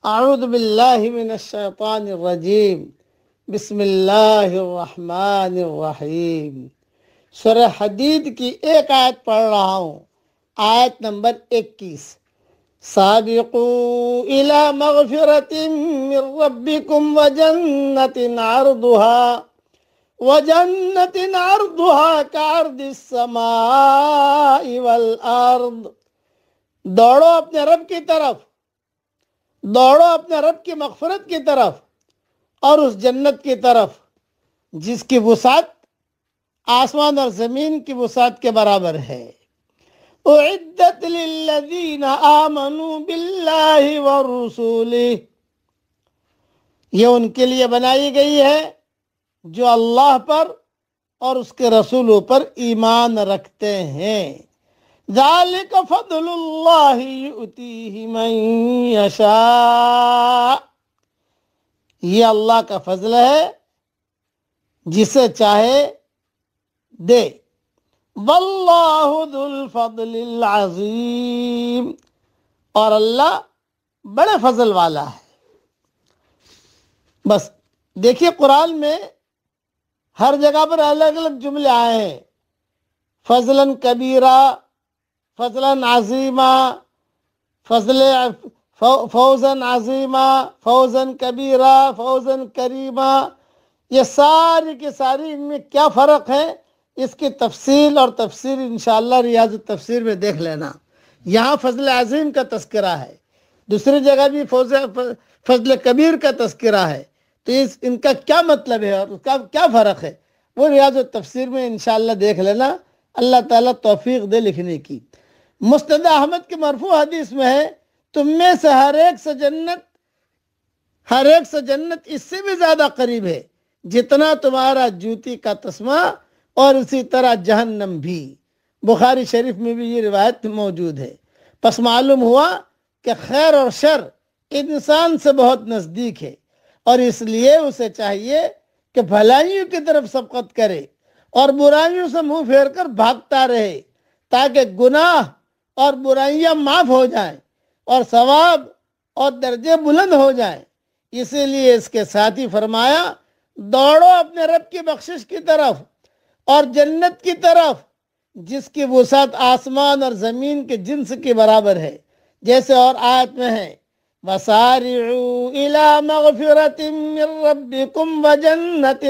اعوذ باللہ من الشیطان الرجیم بسم اللہ الرحمن الرحیم۔ سورہ حدید کی ایک آیت پڑھ رہا ہوں، آیت نمبر 21۔ سابقوا الى مغفرۃ من ربکم وجنۃ عرضها كعرض السماء والارض۔ دوڑو اپنے رب کی طرف، دوڑو اپنے رب کی مغفرت کی طرف اور اس جنت کی طرف جس کی وسعت آسمان اور زمین کی وسعت کے برابر ہے۔ اعدت للذین آمنوا باللہ ورسولہ، یہ ان کے لیے بنائی گئی ہے جو اللہ پر اور اس کے رسولوں پر ایمان رکھتے ہیں۔ ذالک فضل اللہ یؤتیہ من یشاء، یہ اللہ کا فضل ہے جسے چاہے دے۔ واللہ ذو الفضل العظیم، اور اللہ بڑے فضل والا ہے۔ بس دیکھیے قرآن میں ہر جگہ پر الگ الگ جملے آئے ہیں، فضلاً کبیرہ، فضلاً عظیمہ، فوزاً عظیمہ، فوزاً کبیرہ، فوزاً کریمہ۔ یہ ساری کی ساری ان میں کیا فرق ہے، اس کی تفصیل اور تفسیر انشاءاللہ ریاض التفسیر میں دیکھ لینا۔ یہاں فضل عظیم کا تذکرہ ہے، دوسری جگہ بھی فضل کبیر کا تذکرہ ہے، تو ان کا کیا مطلب ہے اور اس کا کیا فرق ہے، وہ ریاض التفسیر میں انشاءاللہ دیکھ لینا۔ اللہ تعالیٰ توفیق دے لکھنے کی۔ مسند احمد کی مرفوع حدیث میں ہے، تم میں سے ہر ایک سے جنت اس سے بھی زیادہ قریب ہے جتنا تمہارا جوتی کا تسمہ، اور اسی طرح جہنم بھی۔ بخاری شریف میں بھی یہ روایت موجود ہے۔ پس معلوم ہوا کہ خیر اور شر انسان سے بہت نزدیک ہے، اور اس لیے اسے چاہیے کہ بھلائیوں کی طرف سبقت کرے اور برائیوں سے منہ پھیر کر بھاگتا رہے، تاکہ گناہ اور برائیاں معاف ہو جائیں اور ثواب اور درجے بلند ہو جائیں۔ اسی لیے اس کے ساتھ ہی فرمایا، دوڑو اپنے رب کی بخشش کی طرف اور جنت کی طرف جس کی وسعت آسمان اور زمین کے جنس کے برابر ہے، جیسے اور آیت میں ہے، وَسَارِعُوا إِلَى مَغْفِرَةٍ مِّن رَّبِّكُمْ وَجَنَّةٍ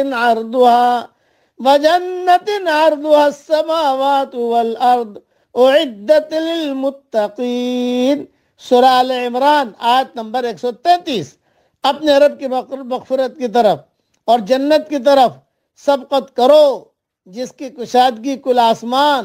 عَرْضُهَا السَّمَاوَاتُ وَالْأَرْضُ اعدت للمتقین۔ سورہ آل عمران آیت نمبر 133۔ اپنے رب کی مغفرت کی طرف اور جنت کی طرف سبقت کرو جس کی کشادگی کل آسمان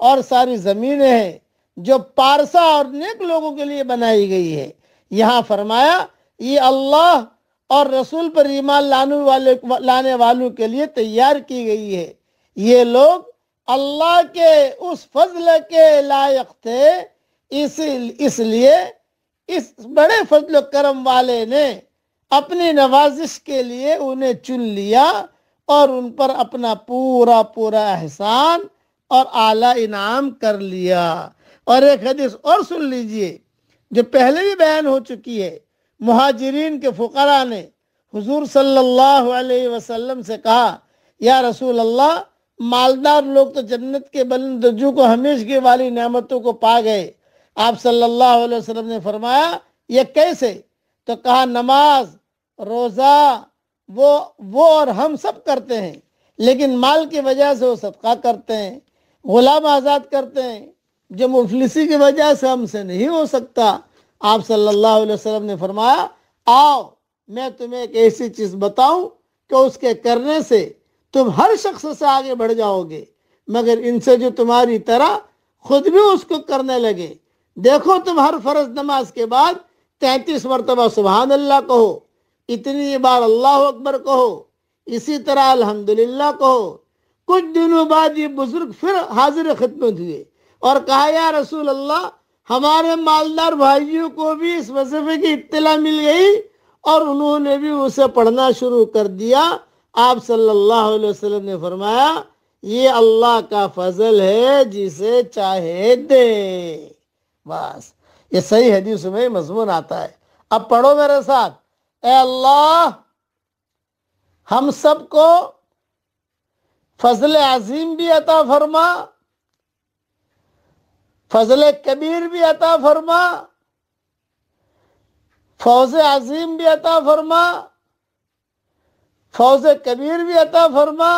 اور ساری زمینیں ہیں، جو پارسا اور نیک لوگوں کے لیے بنائی گئی ہے۔ یہاں فرمایا یہ اللہ اور رسول پر ایمان لانے والوں کے لیے تیار کی گئی ہے۔ یہ لوگ اللہ کے اس فضل کے لائق تھے، اس لیے اس بڑے فضل و کرم والے نے اپنی نوازش کے لیے انہیں چن لیا اور ان پر اپنا پورا احسان اور اعلیٰ انعام کر لیا۔ اور ایک حدیث اور سن لیجئے جو پہلے بھی بیان ہو چکی ہے۔ مہاجرین کے فقراء نے حضور صلی اللہ علیہ وسلم سے کہا، یا رسول اللہ، مالدار لوگ تو جنت کے بلند درجوں کو ہمیشگی والی نعمتوں کو پا گئے۔ آپ صلی اللہ علیہ وسلم نے فرمایا، یہ کیسے؟ تو کہا، نماز، روزہ وہ اور ہم سب کرتے ہیں، لیکن مال کی وجہ سے وہ صدقہ کرتے ہیں، غلام آزاد کرتے ہیں، جو مفلسی کی وجہ سے ہم سے نہیں ہو سکتا۔ آپ صلی اللہ علیہ وسلم نے فرمایا، آؤ میں تمہیں ایک ایسی چیز بتاؤں کہ اس کے کرنے سے تم ہر شخص سے آگے بڑھ جاؤ گے، مگر ان سے جو تمہاری طرح خود بھی اس کو کرنے لگے۔ دیکھو، تم ہر فرض نماز کے بعد 33 مرتبہ سبحان اللہ کہو، اتنی بار اللہ اکبر کہو، اسی طرح الحمدللہ کہو۔ کچھ دنوں بعد یہ بزرگ پھر حاضر خدمت ہوئے اور کہا، یا رسول اللہ، ہمارے مالدار بھائیوں کو بھی اس وظیفے کی اطلاع مل گئی اور انہوں نے بھی اسے پڑھنا شروع کر دیا۔ آپ صلی اللہ علیہ وسلم نے فرمایا، یہ اللہ کا فضل ہے جسے چاہے دے۔ بس یہ صحیح حدیث میں مضمون آتا ہے۔ اب پڑھو میرے ساتھ، اے اللہ ہم سب کو فضل عظیم بھی عطا فرما، فضل کبیر بھی عطا فرما، فوز عظیم بھی عطا فرما، فوز کبیر بھی عطا فرما،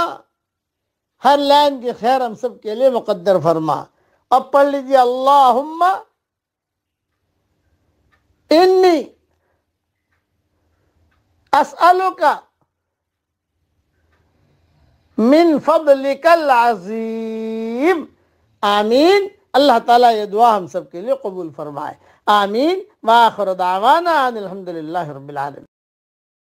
ہر لائن کی خیر ہم سب کے لیے مقدر فرما۔ اب پڑھ لیجیے، اللہم انی اسألک من فضلک العظیم، آمین۔ اللہ تعالیٰ یہ دعا ہم سب کے لیے قبول فرمائے، آمین۔ وآخر دعوانا ان الحمدللہ رب العالمین۔